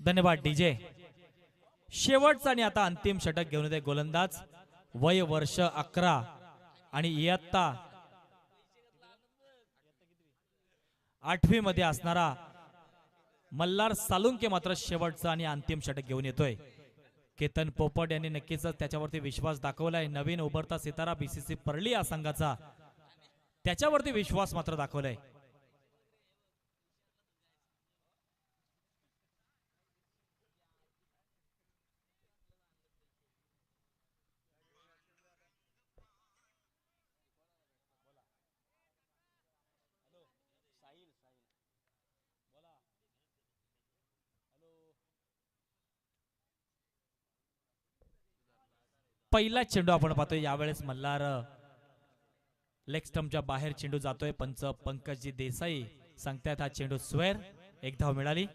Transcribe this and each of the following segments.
धन्यवाद डीजे. शेवटचा आणि आता अंतिम षटक घेऊन येते गोलंदाज. वय वर्ष 11 आणि इयत्ता 8वी मध्ये असणारा मल्हार सालुंके मात्र शेवटचा आणि अंतिम षटक घेऊन येतोय. केतन पोपट यांनी नक्कीच त्याच्यावरती विश्वास दाखवलाय. नवीन उभरता सितारा बीसीसी परली या संघाचा, त्याच्यावरती विश्वास मात्र दाखवलाय. पहिला चेंडू आपण पाहतोय यावेळेस मल्हार लेग स्टंपच्या बाहेर चेंडू जातोय. पंच पंकजी देसाई सांगतायत हा चेंडू स्क्वेअर. एक धाव मिळाली.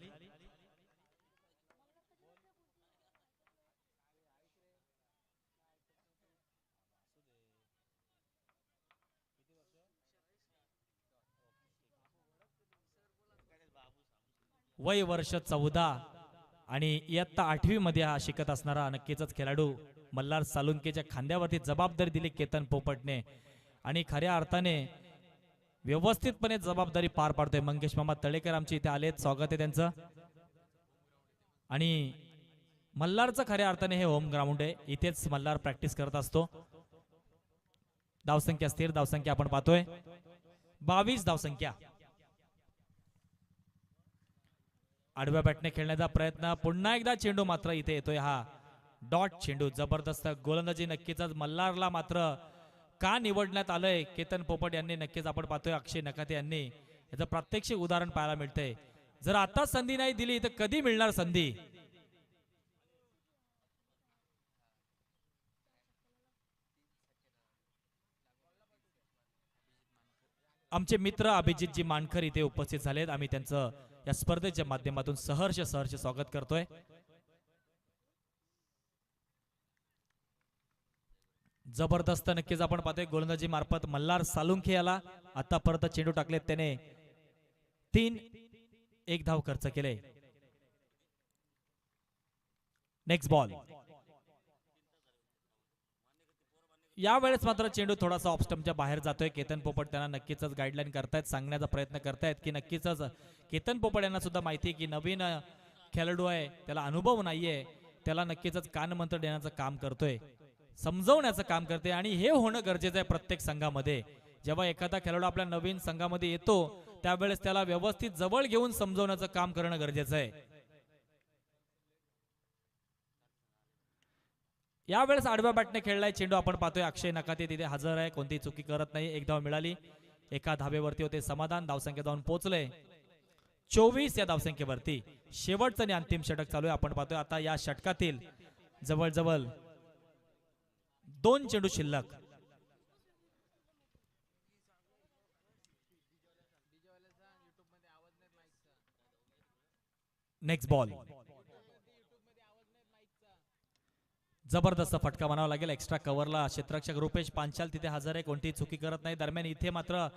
वय वर्ष 14 आणि इयत्ता 8वी मध्ये हा शिकत असणारा नक्कीच खेळाडू मल्हार सालुंकेच्या खांद्यावरती जबाबदारी दिली केतन पोपटने आणि खऱ्या अर्थाने व्यवस्थितपणे जबाबदारी पार पाडतोय. मंगेश मामा तळेकर आमचे इथे आलेत, स्वागत आहे त्यांचं. आणि मल्हारचं खऱ्या अर्थाने हे होम ग्राउंड आहे, इथेच मल्हार प्रॅक्टिस करत असतो. धावसंख्या स्थिर धावसंख्या आपण पाहतोय 22 धावसंख्या. आडव्या बॅटने खेळण्याचा प्रयत्न, पुन्हा एकदा चेंडू मात्र इथे येतोय हा डॉट चेंडू. जबरदस्त गोलंदाजी नक्कीच मल्हारला मात्र का निवडण्यात आलंय केतन पोपट यांनी, नक्कीच आपण पाहतोय अक्षय नकाते यांनी याचं प्रात्यक्षिक उदाहरण पाहायला मिळतंय. जर आता संधी नाही दिली तर कधी मिळणार संधी. आमचे मित्र अभिजितजी मानकर इथे उपस्थित झालेत, आम्ही त्यांचं या स्पर्धेच्या माध्यमातून सहर्ष स्वागत करतोय. जबरदस्त नक्कीच आपण पाहतोय गोलंदाजी मार्फत मल्हार सालुंखे याला आता परत चेंडू टाकलेत त्याने 3-1 धाव खर्च केले. Next ball. यावेळेस मात्र चेंडू थोडासा ऑफ स्टंपच्या बाहेर जातोय. केतन पोपट त्यांना नक्कीच गाईडलाईन करतायत, सांगण्याचा प्रयत्न करतायत की नक्कीच केतन पोपट यांना सुद्धा माहिती आहे की नवीन खेळाडू आहे, त्याला अनुभव नाहीये, त्याला नक्कीच कानमंत्र देण्याचं काम करतोय, समजवण्याचं काम करते. आणि हे होणं गरजेचं आहे प्रत्येक संघामध्ये. जेव्हा एखादा खेळाडू आपल्या नवीन संघामध्ये येतो त्यावेळेस त्याला व्यवस्थित जवळ घेऊन समजवण्याचं काम करणं गरजेचं आहे. यावेळेस आडव्या बॅटने खेळलाय चेंडू आपण पाहतोय अक्षय नकाते तिथे हजर आहे, कोणतीही चुकी करत नाही. एक धाव मिळाली. एका धावेवरती होते समाधान. धावसंख्या जाऊन पोहोचले 24 या धावसंख्येवरती. शेवटचं आणि अंतिम षटक चालू आहे. आपण पाहतोय आता या षटकातील जवळजवळ 2 चेंडू शिल्लक. Next ball. जबरदस्त फटका म्हणावा लागेल. एक्स्ट्रा कव्हरला क्षेत्ररक्षक रुपेश पांचाल तिथे हजर आहे, कोणतीही चुकी करत नाही. दरम्यान इथे मात्र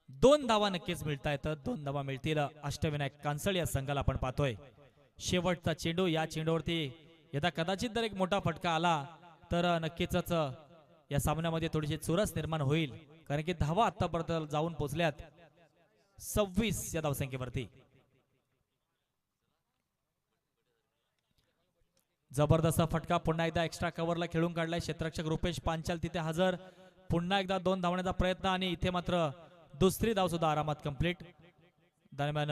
2 धावा नक्कीच मिळतायत. 2 धावा मिळतील अष्टविनायक कांसळ या संघाला. आपण पाहतोय शेवटचा चेंडू. या चेंडूवरती यदा कदाचित जर एक मोठा फटका आला तर नक्कीच या सामन्यामध्ये थोडीशी चुरस निर्माण होईल, कारण की धावा आतापर्यंत जाऊन पोहोचल्यात 26 या धावसंख्येवरती. जबरदस्त फटका. पुन्हा एकदा एक्स्ट्रा कव्हरला खेळून काढलाय क्षेत्ररक्षक रुपेश पांचाल तिथे हजर. पुन्हा एकदा 2 धावण्याचा प्रयत्न आणि इथे मात्र दुसरी धाव सुद्धा आरामात कंप्लीट. दरम्यान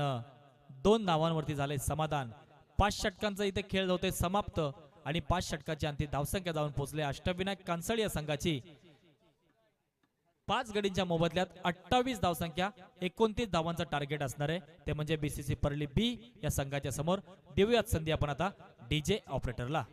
2 धावांवरती झाले समाधान. 5 षटकांचा इथे खेळ होते समाप्त आणि 5 षटकाची अंतिम धावसंख्या जाऊन पोहोचले अष्टविनायक कांसळ या संघाची. 5 गडींच्या मोबदल्यात 28 धावसंख्या, 29 धावांचा टार्गेट असणार आहे, ते म्हणजे बीसीसी परली बी या संघाच्या समोर. देऊयात संधी आपण आता डीजे ऑपरेटरला.